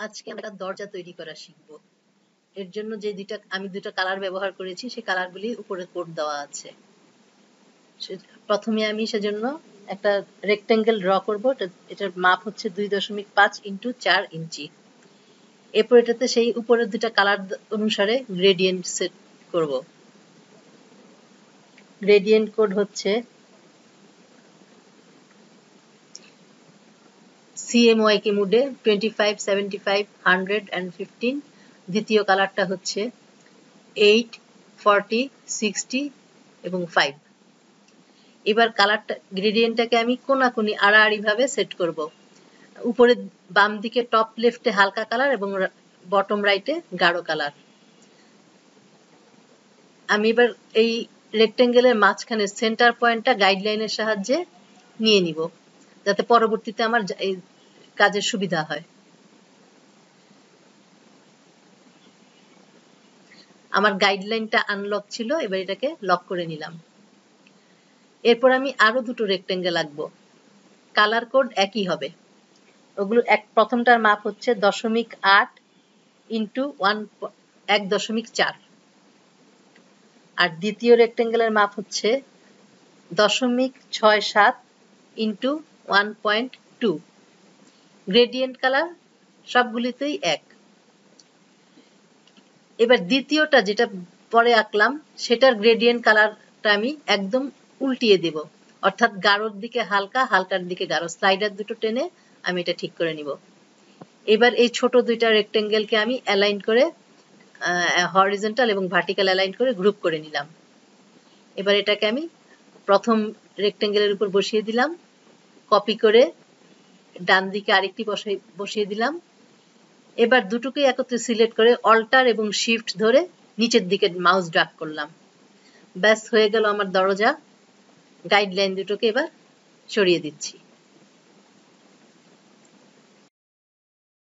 আজকে আমরা দরজা তৈরি করা শিখব। এর জন্য যে আমি দুইটা কালার ব্যবহার করেছি সেই কালারগুলি উপরে কোড দেওয়া আছে। প্রথমে আমি সেজন্য একটা রেক্টেঙ্গেল ড্র করব। এটার মাপ হচ্ছে 2.5 ইন্টু 4 ইঞ্চি। এরপর এটাতে সেই উপরের দুটা কালার অনুসারে গ্রেডিয়েন্ট সেট করব। গ্রেডিয়েন্ট কোড হচ্ছে CMYK মোডে 25, 75, 100 and 15। দ্বিতীয় কালারটা হচ্ছে 8, 40, 60 এবং 5। এবার কালারটা গ্রেডিয়েন্টটাকে আমি কোনাকুনি আড়াআড়ি ভাবে সেট করব। উপরে বাম দিকে টপ লেফটে হালকা কালার এবং বটম রাইটে গাঢ় কালার। আমি এবার এই রেক্টেঙ্গেলের মাঝখানে সেন্টার পয়েন্টটা গাইডলাইনের সাহায্যে নিয়ে নিব, যাতে পরবর্তীতে আমার এই কাজের সুবিধা হয়। আমার গাইডলাইনটা আনলক ছিল, এবার এটাকে লক করে নিলাম। এরপর আমি আরো দুটো রেক্টেঙ্গেল আঁকবো। কালার কোড একই হবে। ওগুলো প্রথমটার মাপ হচ্ছে 0.8 ইন্টু 1.4 আর দ্বিতীয় রেক্টেঙ্গেলের মাপ হচ্ছে 0.67 ইন্টু 1.2। গ্রেডিয়েন্ট কালার সবগুলিতেই এক। এবার দ্বিতীয়টা যেটা পরে আঁকলাম সেটার গ্রেডিয়েন্ট কালারটা আমি একদম উল্টিয়ে দেব, অর্থাৎ গাঢ়র দিকে হালকা, হালকার দিকে গাঢ়। স্লাইডার দুটো টেনে আমি এটা ঠিক করে নিব। এবার এই ছোট দুইটা রেক্টেঙ্গেলকে আমি অ্যালাইন করে হরিজন্টাল এবং ভার্টিক্যাল অ্যালাইন করে গ্রুপ করে নিলাম। এবার এটাকে আমি প্রথম রেক্টেঙ্গেলের উপর বসিয়ে দিলাম, কপি করে ডান দিকে আরেকটি বসিয়ে দিলাম। এবার দুটোকে একত্রে সিলেক্ট করে অল্টার এবং শিফট ধরে নিচের দিকে মাউস ড্র্যাগ করলাম। ব্যাস হয়ে গেল আমার দরজা। গাইডলাইন দুটোকে এবার সরিয়ে দিচ্ছি।